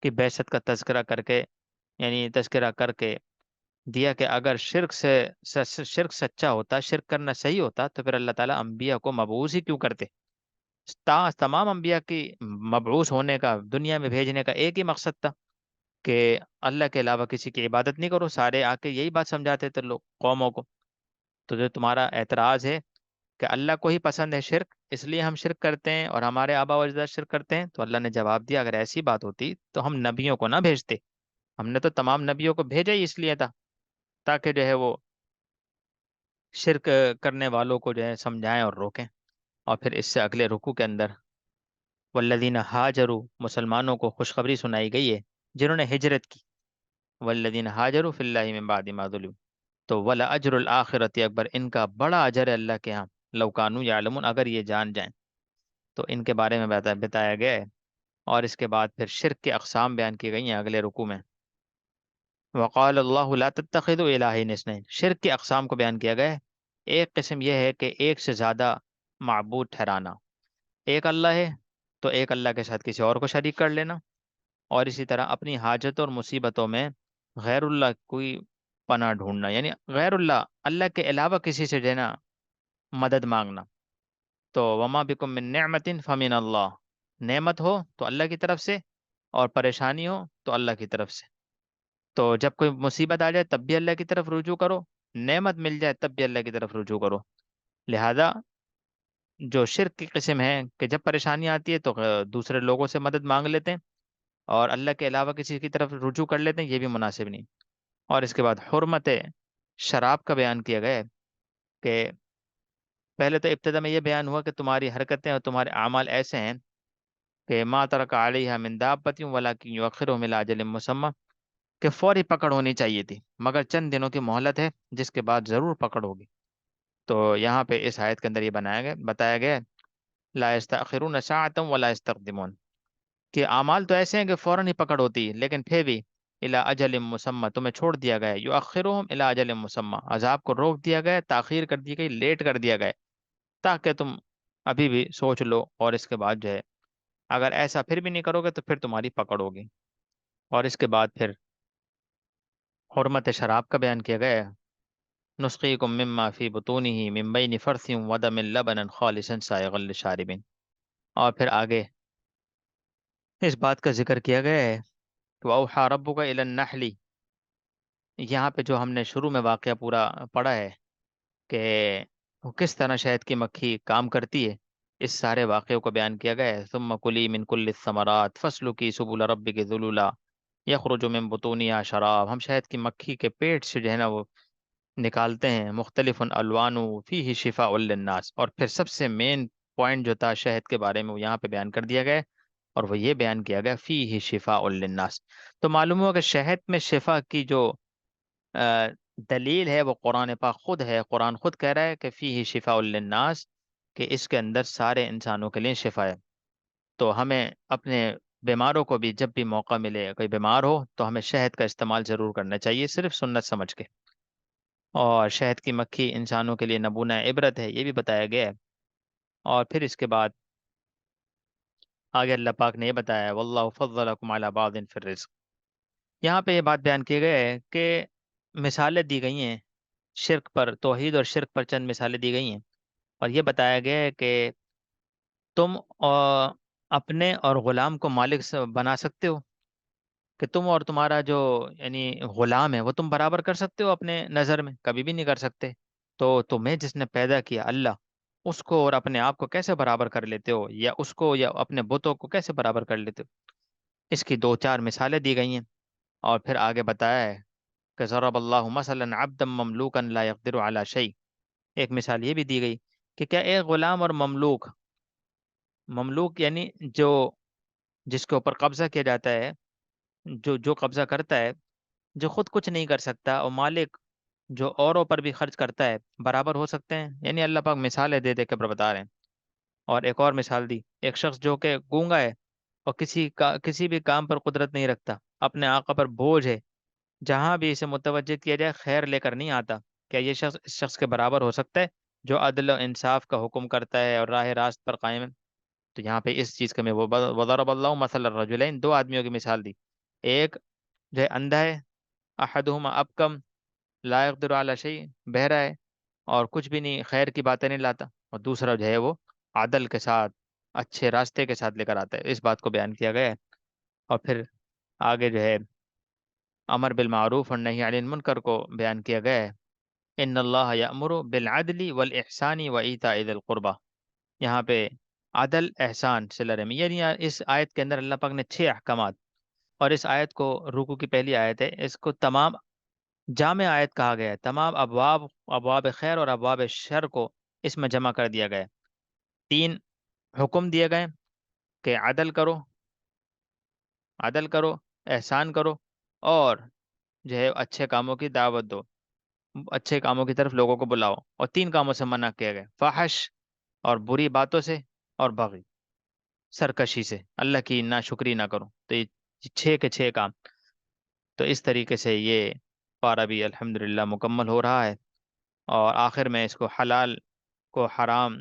کی بعثت کا تذکرہ کر کے، یعنی تذکرہ کر کے دیا کہ اگر شرک سچا ہوتا، شرک کرنا صحیح ہوتا، تو پھر اللہ تعالیٰ انبیاء کو مبعوث ہی کیوں کرتے؟ تمام انبیاء کی مبعوث ہونے کا، دنیا میں بھیجنے کا ایک ہی مقصد تھا کہ اللہ کے علاوہ کسی کی عبادت نہیں کرو. سارے آ کے یہی بات سمجھاتے تھے لوگ قوموں کو. تو جو تمہارا اعتراض ہے کہ اللہ کو ہی پسند ہے شرک، اس لیے ہم شرک کرتے ہیں اور ہمارے آبا و اجداد شرک کرتے ہیں، تو اللہ نے جواب دیا اگر ایسی بات ہوتی تو ہم نبیوں کو نہ بھیجتے. ہم نے تو تمام نبیوں کو بھیجا ہی اس لیے تھا تاکہ جو ہے وہ شرک کرنے والوں کو جو ہے سمجھائیں اور روکیں. اور پھر اس سے اگلے رکوع کے اندر والذین ہاجروا، مسلمانوں کو خوشخبری سنائی گئی ہے جنہوں نے ہجرت کی. والذین ہاجروا فی اللہ من بعد ما ظلموا، تو ولاجر الآخرت اکبر، ان کا بڑا اجر ہے اللہ کے ہاں. لو کانوا یعلمون، اگر یہ جان جائیں. تو ان کے بارے میں بتایا گیا ہے. اور اس کے بعد پھر شرک کے اقسام بیان کی گئی ہیں اگلے رکوع میں. وقال اللہ لا تتخذوا الہین اثنین، شرک کے اقسام کو بیان کیا گیا ہے. ایک قسم یہ ہے کہ ایک سے زیادہ معبود ٹھہرانا. ایک اللہ ہے تو ایک اللہ کے ساتھ کسی اور کو شریک کر لینا. اور اسی طرح اپنی حاجتوں اور مصیبتوں میں غیر اللہ کوئی پناہ ڈھونڈنا، یعنی غیر اللہ، اللہ کے علاوہ کسی سے جو ہے نا مدد مانگنا. تو وما بکم من نعمت فمن اللہ، نعمت ہو تو اللہ کی طرف سے، اور پریشانی ہو تو اللہ کی طرف سے. تو جب کوئی مصیبت آ جائے تب بھی اللہ کی طرف رجوع کرو، نعمت مل جائے تب بھی اللہ کی طرف رجوع کرو. لہذا جو شرک کی قسم ہے کہ جب پریشانی آتی ہے تو دوسرے لوگوں سے مدد مانگ لیتے ہیں اور اللہ کے علاوہ کسی کی طرف رجوع کر لیتے ہیں، یہ بھی مناسب نہیں. اور اس کے بعد حرمت شراب کا بیان کیا گیا ہے کہ پہلے تو ابتدا میں یہ بیان ہوا کہ تمہاری حرکتیں اور تمہارے اعمال ایسے ہیں کہ ما ترک علیہ من دابۃ ولکن یؤخرہم الی اجل مسمى، کہ فوری پکڑ ہونی چاہیے تھی مگر چند دنوں کی مہلت ہے جس کے بعد ضرور پکڑ ہوگی. تو یہاں پہ اس آیت کے اندر یہ بتایا گیا لا یستأخرون ساعة ولا یستقدمون، کہ اعمال تو ایسے ہیں کہ فوراً ہی پکڑ ہوتی ہے، لیکن پھر بھی الا اجل مسمى تمہیں چھوڑ دیا گیا ہے، یؤخرهم الی اجل مسمى عذاب کو روک دیا گیا ہے، تاخیر کر دی گئی، لیٹ کر دیا گیا ہے، تاکہ تم ابھی بھی سوچ لو، اور اس کے بعد جو ہے اگر ایسا پھر بھی نہیں کرو گے تو پھر تمہاری پکڑ ہوگی۔ اور اس کے بعد پھر حرمت شراب کا بیان کیا گیا ہے، نسقیکم مما فی بطونہ من بین فرث ودم لبنا خالصا سائغا للشاربین۔ اور پھر آگے اس بات کا ذکر کیا گیا ہے کہ وَأَوْحَىٰ رَبُّكَ إِلَى النَّحْلِ، یہاں پہ جو ہم نے شروع میں واقعہ پورا پڑھا ہے کہ وہ کس طرح شہد کی مکھی کام کرتی ہے، اس سارے واقعوں کو بیان کیا گیا ہے۔ ثم کلی من کل الثمرات فاسلکی سبل ربک ذللا یخرج من بطونها شراب، ہم شہد کی مکھی کے پیٹ سے جو ہے نا وہ نکالتے ہیں، مختلف الوان فیہ شفاء للناس، اور پھر سب سے مین پوائنٹ جو تھا شہد کے بارے میں وہ یہاں پہ بیان کر دیا گیا ہے، اور وہ یہ بیان کیا گیا فیہ شفاء للناس۔ تو معلوم ہوا کہ شہد میں شفا کی جو آ، دلیل ہے وہ قرآن پاک خود ہے، قرآن خود کہہ رہا ہے کہ فیہ شفاء للناس، کہ اس کے اندر سارے انسانوں کے لیے شفا ہے۔ تو ہمیں اپنے بیماروں کو بھی جب بھی موقع ملے، کوئی بیمار ہو تو ہمیں شہد کا استعمال ضرور کرنا چاہیے، صرف سنت سمجھ کے۔ اور شہد کی مکھی انسانوں کے لیے نمونہ عبرت ہے، یہ بھی بتایا گیا ہے۔ اور پھر اس کے بعد آگے اللہ پاک نے یہ بتایا واللہ فضلکم علی بعض فی الرزق، یہاں پہ یہ بات بیان کی گئی ہے کہ مثالیں دی گئی ہیں شرک پر، توحید اور شرک پر چند مثالیں دی گئی ہیں، اور یہ بتایا گیا ہے کہ تم اپنے اور غلام کو مالک بنا سکتے ہو، کہ تم اور تمہارا جو یعنی غلام ہے وہ تم برابر کر سکتے ہو اپنے نظر میں؟ کبھی بھی نہیں کر سکتے۔ تو تمہیں جس نے پیدا کیا اللہ، اس کو اور اپنے آپ کو کیسے برابر کر لیتے ہو، یا اس کو یا اپنے بتوں کو کیسے برابر کر لیتے ہو؟ اس کی دو چار مثالیں دی گئی ہیں، اور پھر آگے بتایا ہے کہ ضرب اللہ مثلا عبدا مملوکا لا يقدر على شيء، ایک مثال یہ بھی دی گئی کہ کیا ایک غلام اور مملوک، مملوک یعنی جو جس کے اوپر قبضہ کیا جاتا ہے، جو قبضہ کرتا ہے، جو خود کچھ نہیں کر سکتا، اور مالک جو اوروں پر بھی خرچ کرتا ہے، برابر ہو سکتے ہیں؟ یعنی اللہ پاک مثالیں دے دے کے بتا رہے ہیں۔ اور ایک اور مثال دی، ایک شخص جو کہ گونگا ہے اور کسی بھی کام پر قدرت نہیں رکھتا، اپنے آقا پر بوجھ ہے، جہاں بھی اسے متوجہ کیا جائے خیر لے کر نہیں آتا، کیا یہ شخص اس شخص کے برابر ہو سکتا ہے جو عدل و انصاف کا حکم کرتا ہے اور راہ راست پر قائم ہے؟ تو یہاں پہ اس چیز کا میں وہ وضرب اللہ مثلا الرجلین، دو آدمیوں کی مثال دی، ایک جو ہے اندھا ہے، احدہما ابکم لا يقدر علی شیء، بہرا ہے اور کچھ بھی نہیں، خیر کی باتیں نہیں لاتا، اور دوسرا جو ہے وہ عدل کے ساتھ اچھے راستے کے ساتھ لے کر آتا ہے، اس بات کو بیان کیا گیا ہے۔ اور پھر آگے جو ہے امر بالمعروف اور نہی عن المنکر کو بیان کیا گیا ہے، ان اللہ یأمر بالعدل والاحسان وایتاء ذی القربى، یہاں پہ عدل، احسان، صلہ رحمی، یعنی اس آیت کے اندر اللہ پاک نے 6 احکامات، اور اس آیت کو رکوع کی پہلی آیت ہے، اس کو تمام جامع آیت کہا گیا ہے، تمام ابواب، ابواب خیر اور ابواب شر کو اس میں جمع کر دیا گیا ہے۔ 3 حکم دیے گئے کہ عدل کرو، عدل کرو، احسان کرو، اور جو ہے اچھے کاموں کی دعوت دو، اچھے کاموں کی طرف لوگوں کو بلاؤ، اور 3 کاموں سے منع کیا گیا، فحش اور بری باتوں سے، اور بغی سرکشی سے، اللہ کی ناشکری نہ کرو۔ تو یہ 6 کے 6 کام، تو اس طریقے سے یہ پارہ بھی الحمدللہ مکمل ہو رہا ہے، اور آخر میں اس کو حلال کو حرام،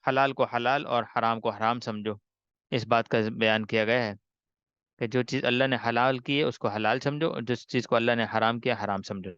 حلال کو حلال اور حرام کو حرام سمجھو، اس بات کا بیان کیا گیا ہے کہ جو چیز اللہ نے حلال کی ہے اس کو حلال سمجھو، اور جس چیز کو اللہ نے حرام کیا حرام سمجھو۔